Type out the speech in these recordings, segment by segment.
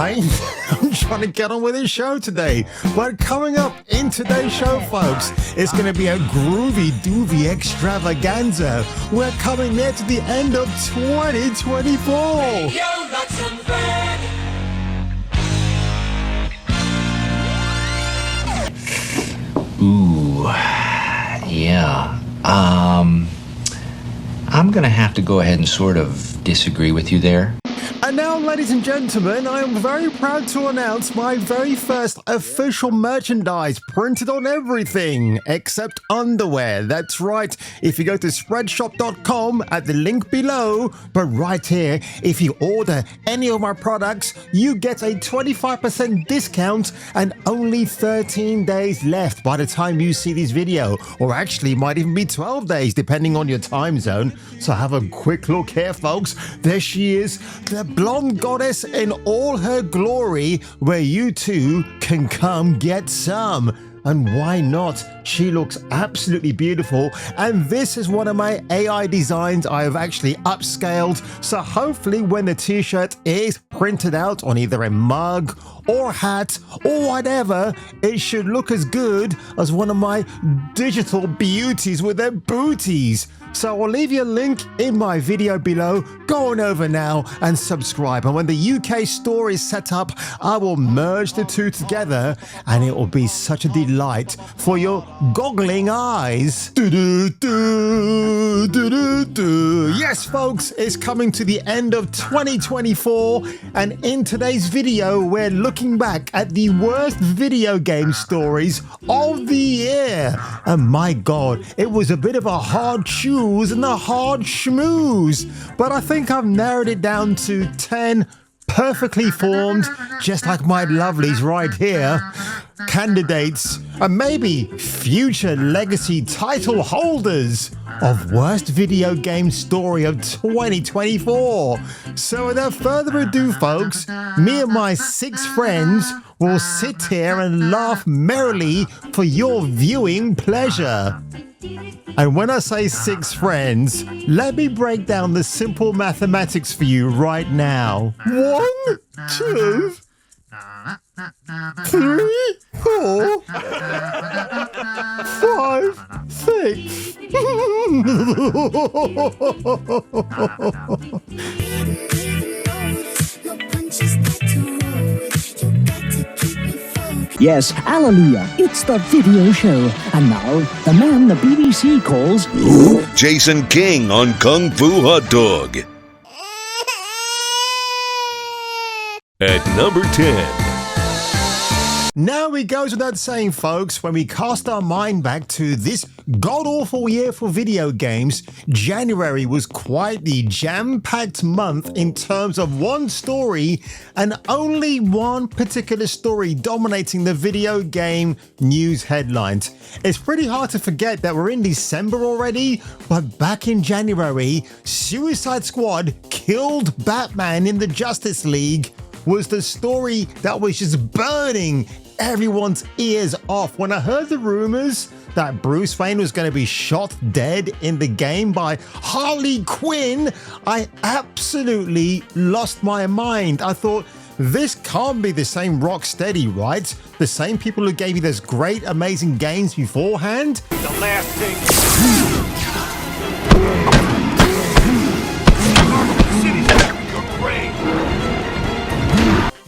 I'm trying to get on with this show today. But coming up in today's show, folks, it's going to be a groovy doovy extravaganza. We're coming near to the end of 2024. Yo, that's unfair. Ooh, yeah. I'm gonna have to go ahead and sort of disagree with you there. And now, ladies and gentlemen, I am very proud to announce my very first official merchandise printed on everything except underwear. That's right. If you go to spreadshop.com at the link below, but right here, if you order any of my products, you get a 25% discount and only 13 days left by the time you see this video, or actually might even be 12 days depending on your time zone. So have a quick look here, folks. There she is, the blonde goddess in all her glory, where you too can come get some. And why not? She looks absolutely beautiful. And this is one of my AI designs I have actually upscaled. So hopefully when the t-shirt is printed out on either a mug or hat or whatever, it should look as good as one of my digital beauties with their booties. So I'll leave you a link in my video below. Go on over now and subscribe. And when the UK store is set up, I will merge the two together and it will be such a delight for your goggling eyes. Yes, folks, it's coming to the end of 2024. And in today's video, we're looking back at the worst video game stories of the year. And my God, it was a bit of a hard choose and a hard schmooze, but I think I've narrowed it down to 10 perfectly formed, just like my lovelies right here, candidates and maybe future legacy title holders of worst video game story of 2024. So without further ado, folks, me and my 6 friends will sit here and laugh merrily for your viewing pleasure. And when I say 6 friends, let me break down the simple mathematics for you right now. 1, 2, 3, 4, 5, 6. Yes, hallelujah, it's the video show. And now, the man the BBC calls... Jason King on Kung Fu Hot Dog. At number 10. Now it goes without saying, folks, when we cast our mind back to this god-awful year for video games, January was quite the jam-packed month in terms of one story and only one particular story dominating the video game news headlines. It's pretty hard to forget that we're in December already, but back in January, Suicide Squad killed Batman in the Justice League was the story that was just burning everyone's ears off. When I heard the rumors that Bruce Wayne was going to be shot dead in the game by Harley Quinn, I absolutely lost my mind. I thought, this can't be the same Rocksteady, right? The same people who gave you those great, amazing games beforehand? The last thing.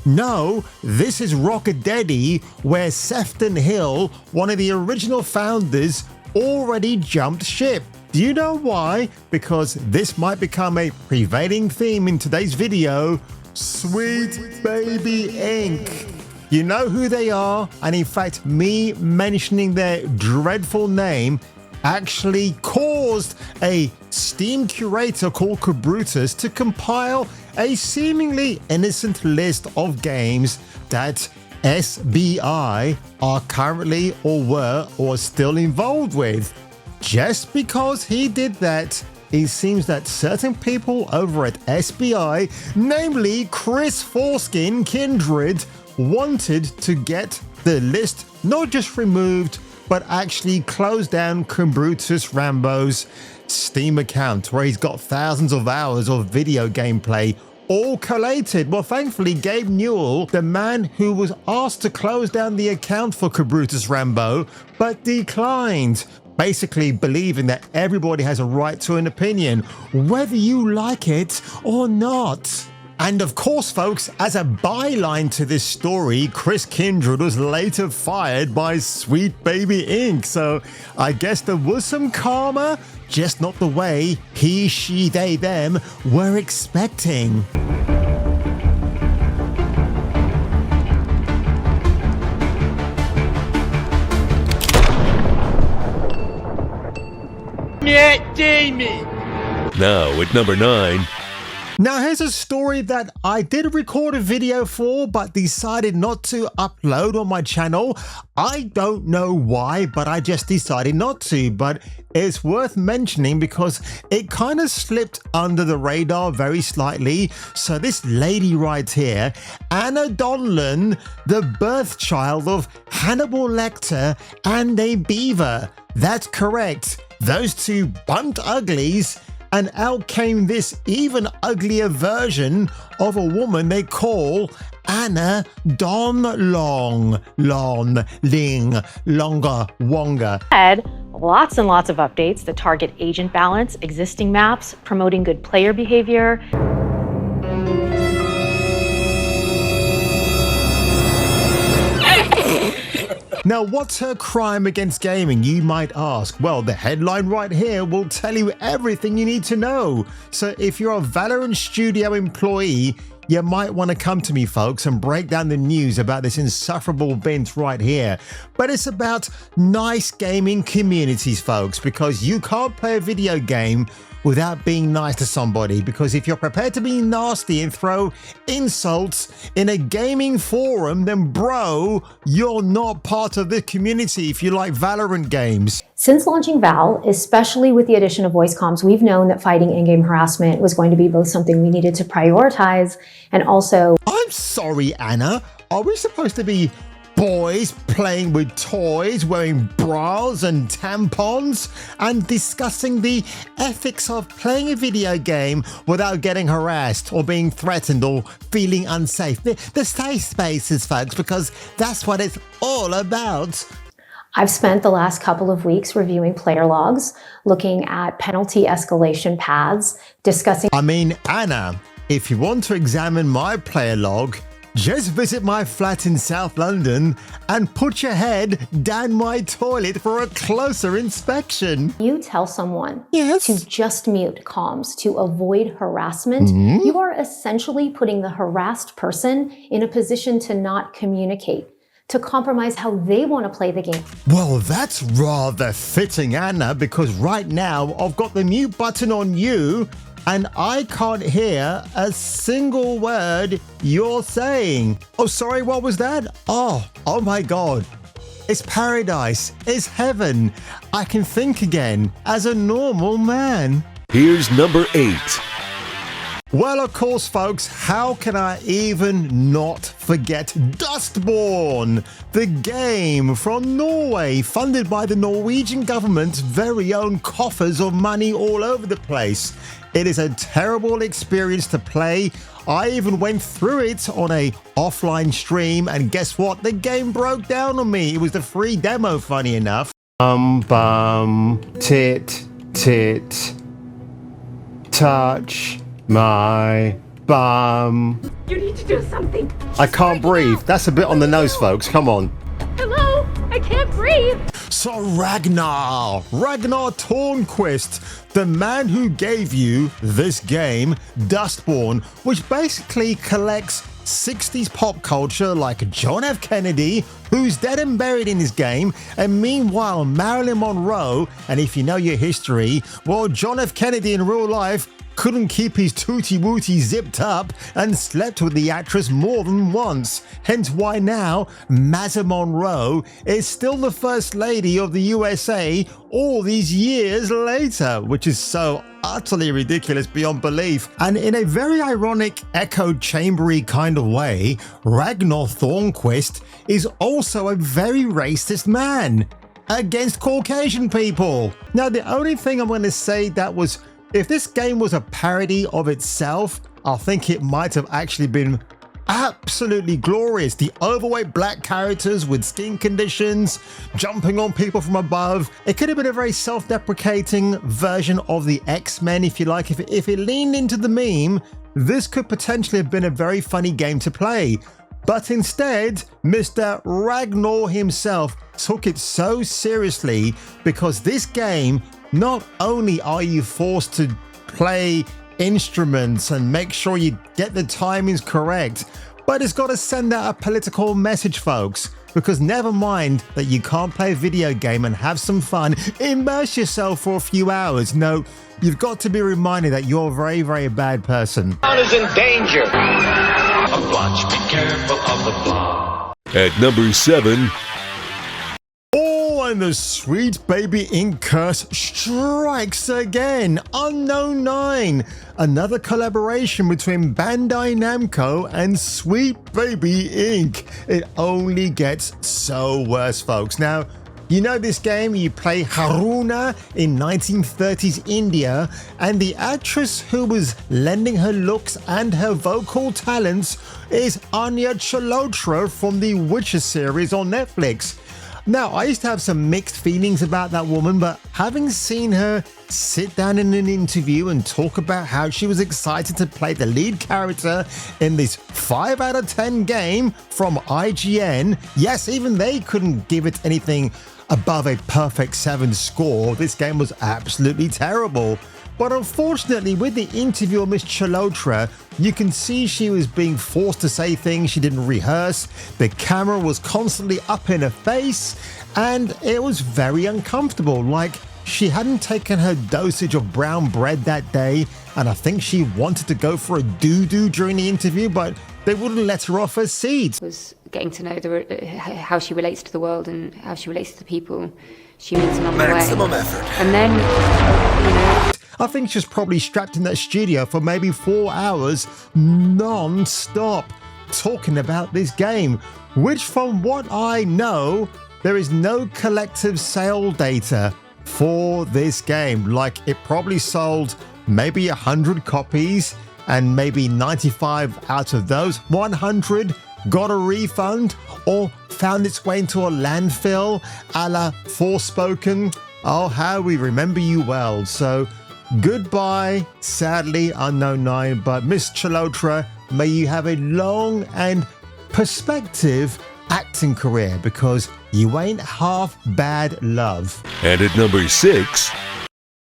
No, this is Rocksteady, where Sefton Hill, one of the original founders, already jumped ship. Do you know why? Because this might become a prevailing theme in today's video. Sweet Baby Inc. You know who they are, and in fact, me mentioning their dreadful name actually caused a Steam curator called Cabrutus to compile a seemingly innocent list of games that SBI are currently or were or still involved with. Just because he did that, it seems that certain people over at SBI, namely Chris Foreskin Kindred, wanted to get the list not just removed, but actually closed down Cabrutus Rambo's Steam account, where he's got thousands of hours of video gameplay all collated. Well, thankfully, Gabe Newell, the man who was asked to close down the account for Cabrutus Rambo, but declined, basically believing that everybody has a right to an opinion, whether you like it or not. And of course, folks, as a byline to this story, Chris Kindred was later fired by Sweet Baby Inc. So I guess there was some karma, just not the way he, she, they, them were expecting. Matt Damon. Now at number 9. Now here's a story that I did record a video for but decided not to upload on my channel. I don't know why, but I just decided not to, but it's worth mentioning because it kind of slipped under the radar very slightly. So this lady right here, Anna Donlan, the birth child of Hannibal Lecter and a beaver. That's correct. Those two bumped uglies, and out came this even uglier version of a woman they call Anna Don Long, Ling, Longer, Wonga. Had lots and lots of updates that target agent balance, existing maps, promoting good player behavior. Now, what's her crime against gaming, you might ask? Well, the headline right here will tell you everything you need to know. So if you're a Valorant Studio employee, you might want to come to me, folks, and break down the news about this insufferable bint right here. But it's about nice gaming communities, folks, because you can't play a video game without being nice to somebody, because if you're prepared to be nasty and throw insults in a gaming forum, then bro, you're not part of the community if you like Valorant games. Since launching Val, especially with the addition of voice comms, we've known that fighting in-game harassment was going to be both something we needed to prioritize and also... I'm sorry, Anna. Are we supposed to be boys playing with toys, wearing bras and tampons, and discussing the ethics of playing a video game without getting harassed or being threatened or feeling unsafe? The safe spaces, folks, because that's what it's all about. I've spent the last couple of weeks reviewing player logs, looking at penalty escalation paths, discussing... I mean, Anna, if you want to examine my player log, just visit my flat in South London and put your head down my toilet for a closer inspection. You tell someone Yes. to just mute comms to avoid harassment, you are essentially putting the harassed person in a position to not communicate, to compromise how they want to play the game. Well, that's rather fitting, Anna, because right now I've got the mute button on you and I can't hear a single word you're saying. Oh, sorry, what was that? Oh my God. It's paradise. It's heaven. I can think again as a normal man. Here's number 8. Well, of course, folks, how can I even not forget Dustborn, the game from Norway, funded by the Norwegian government's very own coffers of money all over the place. It is a terrible experience to play. I even went through it on a offline stream, and guess what? The game broke down on me. It was the free demo, funny enough. Bum, tit, touch my bum. You need to do something. I can't breathe. That's a bit on the nose, folks. Come on. Hello? I can't breathe. So Ragnar Tornquist, the man who gave you this game, Dustborn, which basically collects 60s pop culture like John F. Kennedy, who's dead and buried in his game, and meanwhile Marilyn Monroe, and if you know your history, well, John F. Kennedy in real life couldn't keep his tootie wootie zipped up and slept with the actress more than once. Hence why now Mazza Monroe is still the First Lady of the USA all these years later, which is so utterly ridiculous beyond belief. And in a very ironic, echo chambery kind of way, Ragnar Thornquist is also a very racist man against Caucasian people. Now, the only thing I'm going to say that was, if this game was a parody of itself, I think it might have actually been absolutely glorious. The overweight black characters with skin conditions, jumping on people from above. It could have been a very self-deprecating version of the X-Men, if you like. If it leaned into the meme, this could potentially have been a very funny game to play. But instead, Mr. Ragnar himself took it so seriously, because this game, not only are you forced to play instruments and make sure you get the timings correct, but it's got to send out a political message, folks. Because never mind that you can't play a video game and have some fun, immerse yourself for a few hours. No, you've got to be reminded that you're a very, very bad person. Town is in danger. Watch, be careful of the block. At number 7, And the Sweet Baby Ink curse strikes again. Unknown 9. Another collaboration between Bandai Namco and Sweet Baby Ink. It only gets so worse, folks. Now, you know this game, you play Haruna in 1930s India, and the actress who was lending her looks and her vocal talents is Anya Chalotra from the Witcher series on Netflix. Now, I used to have some mixed feelings about that woman, but having seen her sit down in an interview and talk about how she was excited to play the lead character in this 5 out of 10 game from IGN, yes, even they couldn't give it anything above a perfect 7 score. This game was absolutely terrible. But unfortunately, with the interview of Miss Chalotra, you can see she was being forced to say things she didn't rehearse. The camera was constantly up in her face, and it was very uncomfortable. Like, she hadn't taken her dosage of brown bread that day, and I think she wanted to go for a doo-doo during the interview, but they wouldn't let her off her seat. Was getting to know how she relates to the world and how she relates to the people she meets along the way. Maximum effort. And then, you know, I think she was probably strapped in that studio for maybe 4 hours non-stop talking about this game, which from what I know, there is no collective sale data for this game. Like, it probably sold maybe 100 copies, and maybe 95 out of those 100 got a refund or found its way into a landfill, a la Forspoken. Oh, how we remember you well. So goodbye, sadly, Unknown 9, but Miss Chalotra, may you have a long and perspective acting career, because you ain't half bad, love. and at number 6,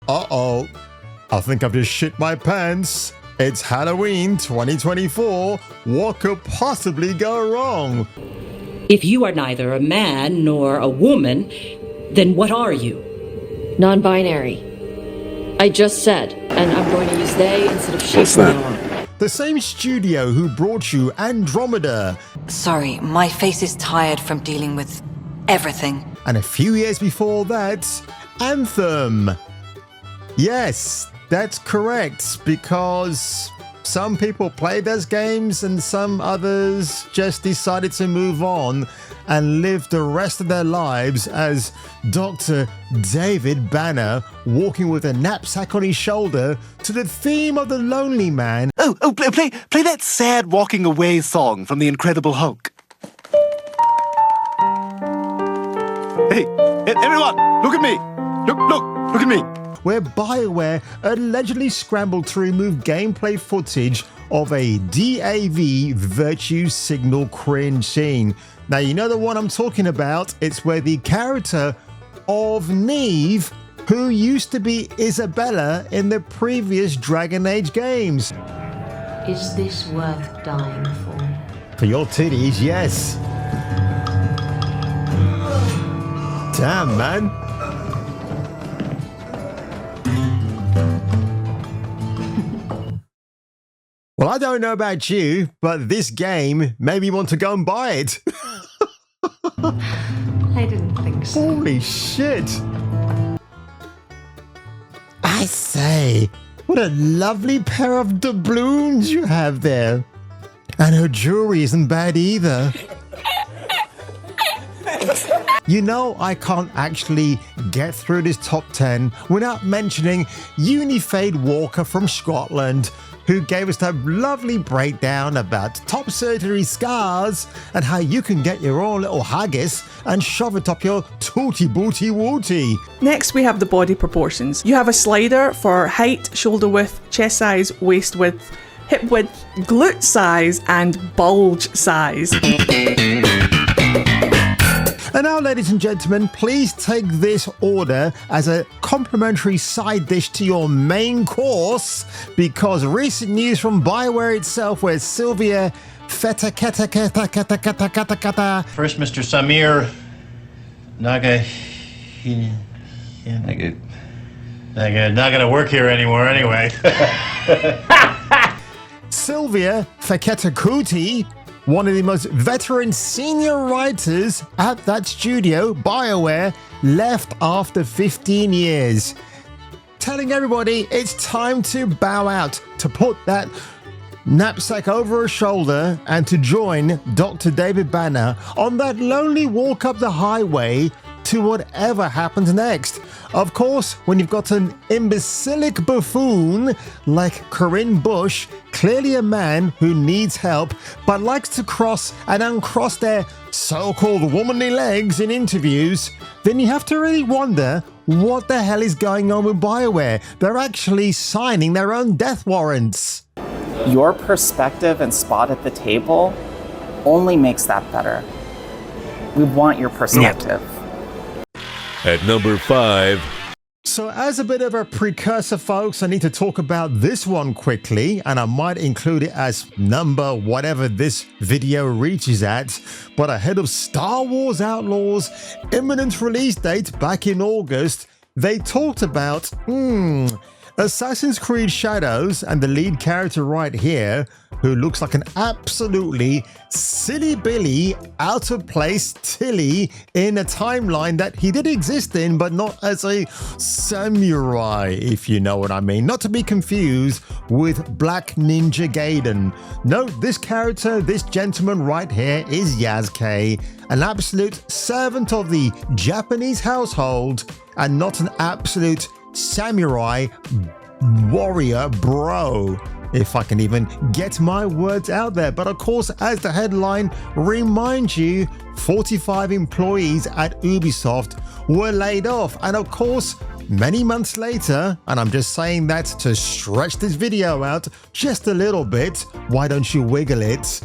Uh-oh, I think I've just shit my pants. It's Halloween 2024. What could possibly go wrong? If you are neither a man nor a woman, then what are you? Non-binary. I just said, and I'm going to use they instead of she from now on. The same studio who brought you Andromeda, Sorry, my face is tired from dealing with everything. and a few years before that, Anthem. Yes, that's correct, because some people played those games and some others just decided to move on and live the rest of their lives as Dr. David Banner, walking with a knapsack on his shoulder to the theme of The Lonely Man. Play that sad walking away song from The Incredible Hulk. Hey, everyone, look at me. Look at me. Where BioWare allegedly scrambled to remove gameplay footage of a DAV virtue signal cringe scene. Now, you know the one I'm talking about. It's where the character of Neve, who used to be Isabella in the previous Dragon Age games. Is this worth dying for? For your titties, yes. Damn, man. Well, I don't know about you, but this game made me want to go and buy it. I didn't think so. Holy shit. I say, what a lovely pair of doubloons you have there. And her jewelry isn't bad either. You know, I can't actually get through this top 10 without mentioning Unifade Walker from Scotland, who gave us that lovely breakdown about top surgery scars and how you can get your own little haggis and shove it up your tooty booty wooty. Next, we have the body proportions. You have a slider for height, shoulder width, chest size, waist width, hip width, glute size, and bulge size. And now, ladies and gentlemen, please take this order as a complimentary side dish to your main course, because recent news from BioWare itself, where Sylvia First, Mr. Samir not gonna work here anymore anyway. Sylvia Faketakuti, one of the most veteran senior writers at that studio, BioWare, left after 15 years. Telling everybody it's time to bow out, to put that knapsack over her shoulder and to join Dr. David Banner on that lonely walk up the highway to whatever happens next. Of course, when you've got an imbecilic buffoon like Corinne Bush, clearly a man who needs help but likes to cross and uncross their so-called womanly legs in interviews, then you have to really wonder what the hell is going on with BioWare. They're actually signing their own death warrants. Your perspective and spot at the table only makes that better. We want your perspective. At number 5. So as a bit of a precursor, folks, I need to talk about this one quickly, and I might include it as number whatever this video reaches at. But ahead of Star Wars Outlaws' imminent release date back in August, they talked about Assassin's Creed Shadows, and the lead character right here, who looks like an absolutely silly Billy, out of place Tilly in a timeline that he did exist in, but not as a samurai, if you know what I mean. Not to be confused with Black Ninja Gaiden. No, this character, this gentleman right here is Yasuke, an absolute servant of the Japanese household and not an absolute samurai warrior bro, if I can even get my words out there. But of course, as the headline reminds you, 45 employees at Ubisoft were laid off. And of course, many months later, and I'm just saying that to stretch this video out just a little bit, why don't you wiggle it?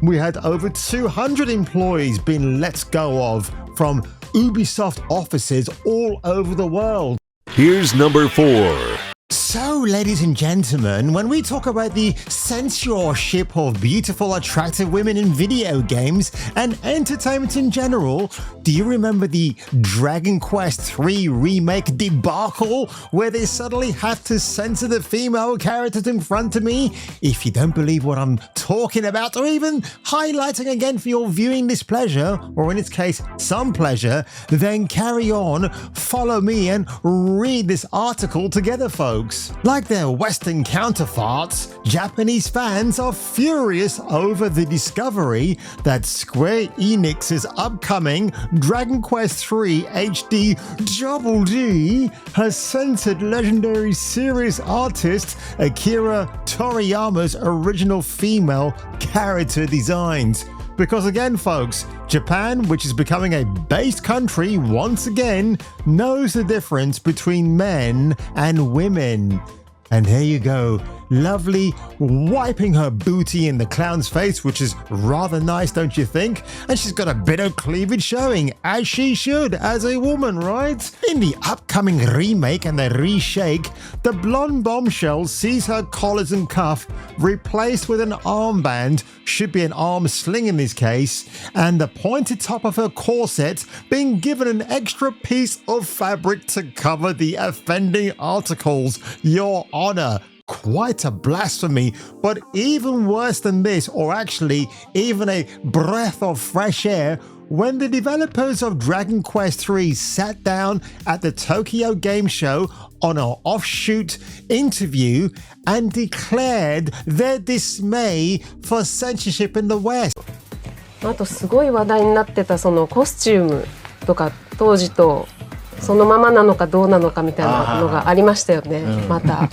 We had over 200 employees being let go of from Ubisoft offices all over the world. Here's number 4. So, ladies and gentlemen, when we talk about the censorship of beautiful, attractive women in video games and entertainment in general, do you remember the Dragon Quest III remake debacle where they suddenly had to censor the female characters in front of me? If you don't believe what I'm talking about, or even highlighting again for your viewing displeasure, or in its case, some pleasure, then carry on, follow me and read this article together, folks. Like their Western counterparts, Japanese fans are furious over the discovery that Square Enix's upcoming Dragon Quest III HD Double D has censored legendary series artist Akira Toriyama's original female character designs. Because again, folks, Japan, which is becoming a based country once again, knows the difference between men and women. And here you go, lovely wiping her booty in the clown's face, which is rather nice, don't you think? And she's got a bit of cleavage showing, as she should, as a woman, right? In the upcoming remake and the reshake, the blonde bombshell sees her collars and cuff replaced with an armband, should be an arm sling in this case, and the pointed top of her corset being given an extra piece of fabric to cover the offending articles. Your Honor. Quite a blasphemy, but even worse than this, or actually even a breath of fresh air, when the developers of Dragon Quest III sat down at the Tokyo Game Show on an offshoot interview and declared their dismay for censorship in the West. あとすごい話題になってたそのコスチュームとか当時とそのままなのかどうなのかみたいなのがありましたよね。また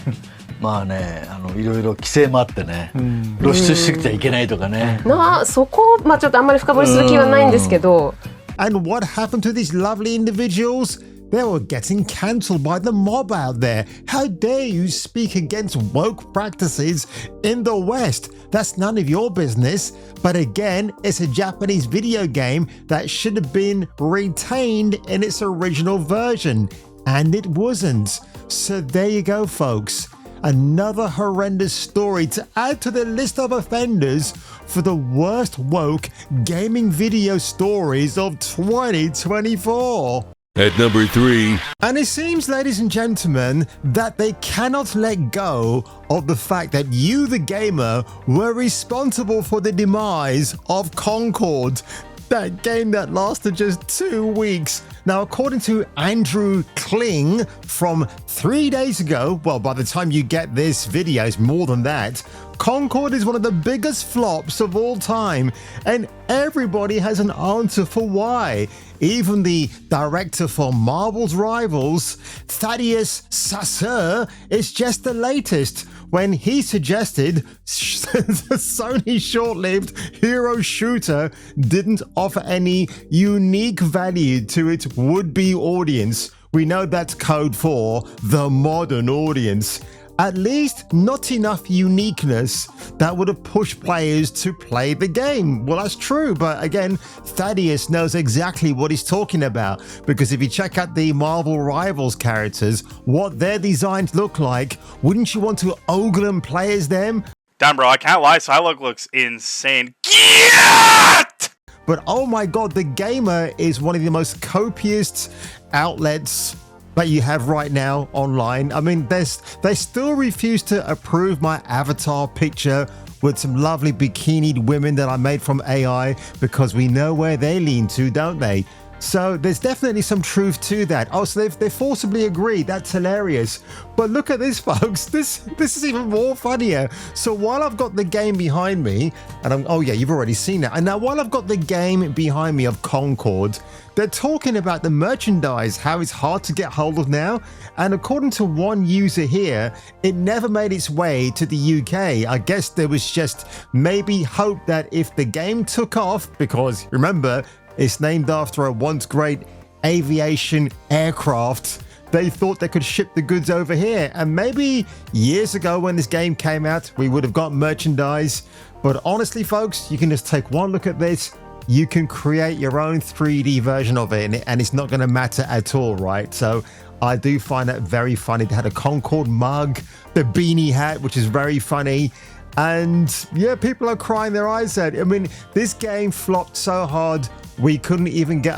まあね、いろいろ規制もあってね、露出してきちゃいけないとかね。そこ、ちょっとあんまり深掘りする気はないんですけど。And what happened to these lovely individuals? They were getting cancelled by the mob out there. How dare you speak against woke practices in the West? That's none of your business. But again, it's a Japanese video game that should have been retained in its original version. And it wasn't. So there you go, folks. Another horrendous story to add to the list of offenders for the worst woke gaming video stories of 2024. At number 3. And it seems, ladies and gentlemen, that they cannot let go of the fact that you, the gamer, were responsible for the demise of Concord, that game that lasted just 2 weeks. Now, according to Andrew Kling from 3 days ago, well, by the time you get this video, it's more than that, Concord is one of the biggest flops of all time, and everybody has an answer for why. Even the director for Marvel's Rivals, Thaddeus Sasseur, is just the latest when he suggested the Sony short-lived hero shooter didn't offer any unique value to its would-be audience. We know that's code for the modern audience. At least not enough uniqueness that would have pushed players to play the game. Well, that's true, but again, Thaddeus knows exactly what he's talking about, because if you check out the Marvel Rivals characters, what their designs look like, wouldn't you want to ogle play as them? Damn, bro, I can't lie, Psylocke looks insane. Get! But oh my god, the Gamer is one of the most copious outlets that you have right now online. I mean, they still refuse to approve my avatar picture with some lovely bikinied women that I made from AI, because we know where they lean to, don't they? So there's definitely some truth to that. Oh, so they forcibly agree. That's hilarious. But look at this, folks. This is even more funnier. So while I've got the game behind me, and oh yeah, you've already seen it. And now while I've got the game behind me of Concord, they're talking about the merchandise, how it's hard to get hold of now. And according to one user here, it never made its way to the UK. I guess there was just maybe hope that if the game took off, because remember, it's named after a once great aviation aircraft, they thought they could ship the goods over here. And maybe years ago when this game came out, we would have got merchandise. But honestly, folks, you can just take one look at this. You can create your own 3D version of it, and it's not going to matter at all, right? So I do find that very funny. They had a Concord mug, the beanie hat, which is very funny. And yeah, people are crying their eyes out. I mean, this game flopped so hard, we couldn't even get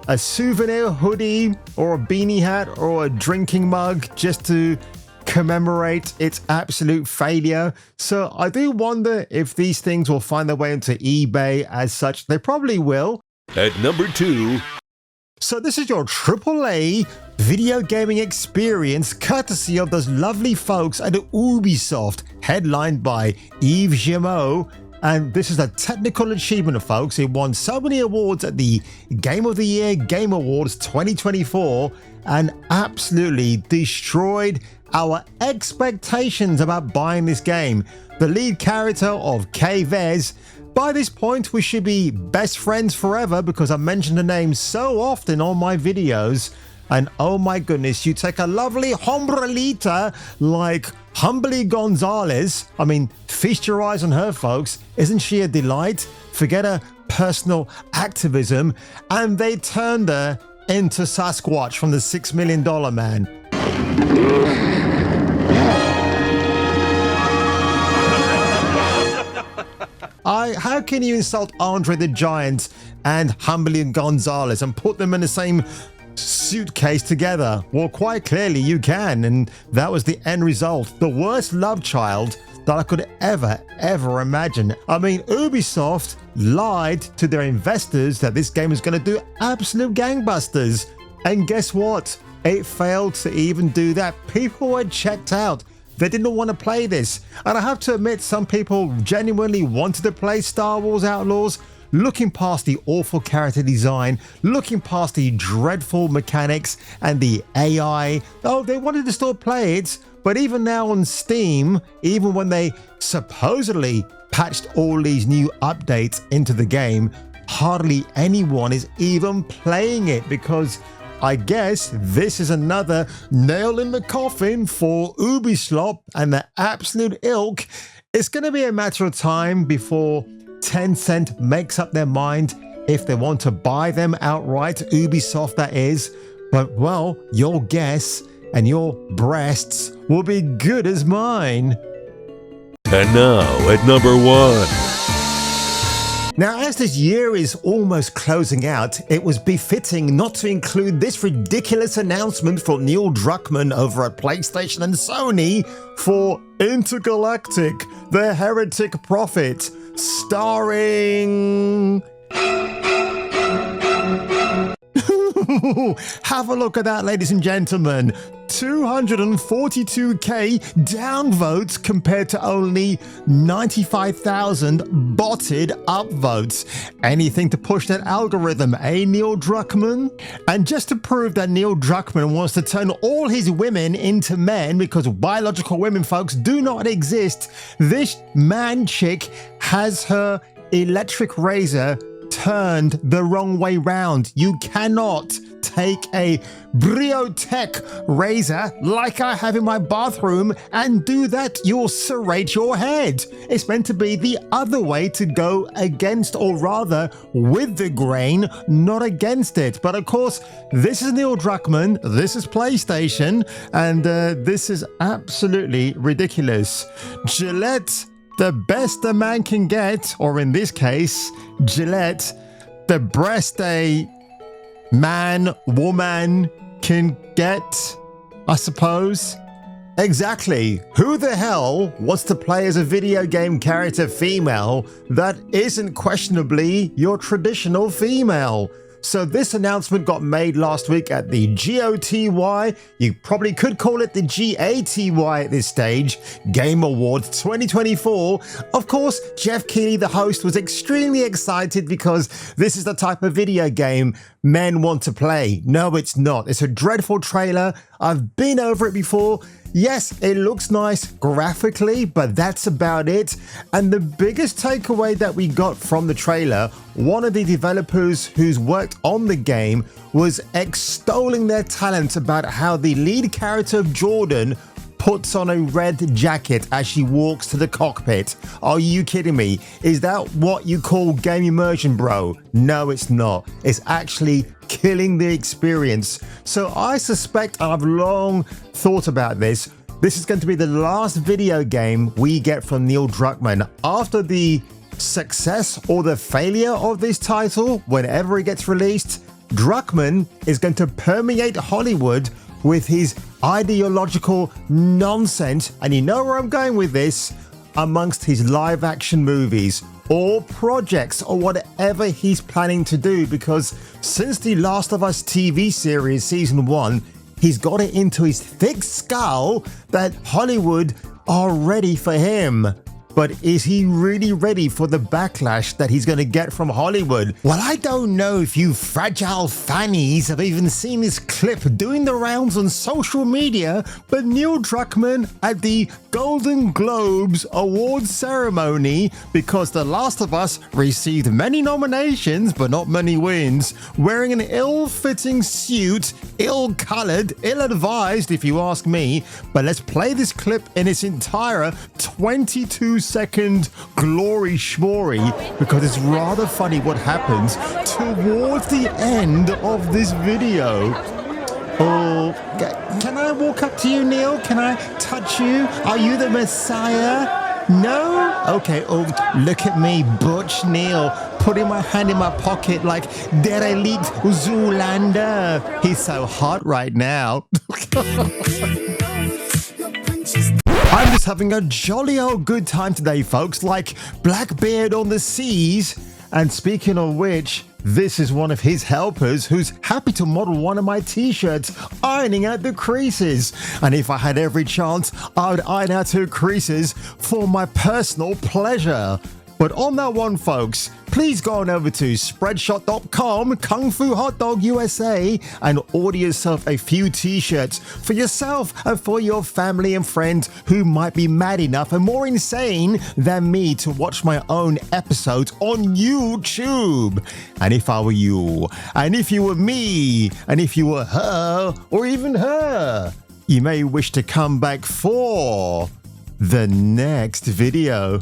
a souvenir hoodie or a beanie hat or a drinking mug just to commemorate its absolute failure. So I do wonder if these things will find their way into eBay as such. They probably will. At number 2. So this is your AAA video gaming experience courtesy of those lovely folks at Ubisoft, headlined by Yves Guillemot. And this is a technical achievement, folks. It won so many awards at the Game of the Year Game Awards 2024 and absolutely destroyed our expectations about buying this game. The lead character of KFHD. By this point, we should be best friends forever because I mentioned the name so often on my videos. And oh my goodness, you take a lovely hombrelita like Humbly Gonzalez. I mean, feast your eyes on her, folks. Isn't she a delight? Forget her personal activism. And they turned her into Sasquatch from the $6 Million Man. How can you insult Andre the Giant and Humbly Gonzalez and put them in the same suitcase together? Well, quite clearly you can, and that was the end result. The worst love child that I could ever imagine. I mean, Ubisoft lied to their investors that this game was going to do absolute gangbusters. And guess what? It failed to even do that. People were checked out. They didn't want to play this. And I have to admit, some people genuinely wanted to play Star Wars Outlaws, looking past the awful character design, looking past the dreadful mechanics and the AI. Oh, they wanted to still play it, But even now on Steam, even when they supposedly patched all these new updates into the game, hardly anyone is even playing it because I guess this is another nail in the coffin for Ubisoft and the absolute ilk. It's going to be a matter of time before Tencent makes up their mind if they want to buy them outright, Ubisoft that is. But well, your guess and your breasts will be good as mine. And now at number 1. Now, as this year is almost closing out, it was befitting not to include this ridiculous announcement from Neil Druckmann over at PlayStation and Sony for Intergalactic, the Heretic Prophet, starring... Have a look at that, ladies and gentlemen. 242k downvotes compared to only 95,000 botted upvotes. Anything to push that algorithm, eh, Neil Druckmann? And just to prove that Neil Druckmann wants to turn all his women into men because biological women, folks, do not exist, this man chick has her electric razor turned the wrong way round. You cannot take a Briotech razor like I have in my bathroom and do that. You'll serrate your head. It's meant to be the other way, to go against, or rather with the grain, not against it. But of course, this is Neil Druckmann, this is PlayStation, and this is absolutely ridiculous. Gillette, the best a man can get, or in this case, Gillette, the breast a man, woman can get, I suppose. Exactly. Who the hell wants to play as a video game character female that isn't questionably your traditional female? So this announcement got made last week at the GOTY, you probably could call it the GATY at this stage, Game Awards 2024. Of course, Jeff Keighley, the host, was extremely excited because this is the type of video game men want to play. No, it's not. It's a dreadful trailer. I've been over it before. Yes, it looks nice graphically, but that's about it. And the biggest takeaway that we got from the trailer, one of the developers who's worked on the game was extolling their talent about how the lead character of Jordan puts on a red jacket as she walks to the cockpit. Are you kidding me? Is that what you call game immersion, bro? No, it's not. It's actually killing the experience. So I suspect, and I've long thought about this, this is going to be the last video game we get from Neil Druckmann. After the success or the failure of this title, whenever it gets released, Druckmann is going to permeate Hollywood with his ideological nonsense, and you know where I'm going with this, amongst his live action movies or projects or whatever he's planning to do, because since the Last of Us TV series season 1, he's got it into his thick skull that Hollywood are ready for him. But is he really ready for the backlash that he's going to get from Hollywood? Well, I don't know if you fragile fannies have even seen this clip doing the rounds on social media, but Neil Druckmann at the Golden Globes Awards ceremony, because The Last of Us received many nominations but not many wins, wearing an ill-fitting suit, ill-colored, ill-advised if you ask me. But let's play this clip in its entire 22-second glory schmory, because it's rather funny what happens towards the end of this video. Oh, can I walk up to you, Neil? Can I touch you? Are you the Messiah? No? Okay, oh, look at me, Butch Neil, putting my hand in my pocket like derelict Zoolander. He's so hot right now. I'm just having a jolly old good time today, folks, like Blackbeard on the seas. And speaking of which, this is one of his helpers who's happy to model one of my t-shirts, ironing out the creases. And if I had every chance, I would iron out her creases for my personal pleasure. But on that one, folks, please go on over to spreadshot.com, Kung Fu Hot Dog USA, and order yourself a few t-shirts for yourself and for your family and friends who might be mad enough and more insane than me to watch my own episodes on YouTube. And if I were you, and if you were me, and if you were her, or even her, you may wish to come back for the next video.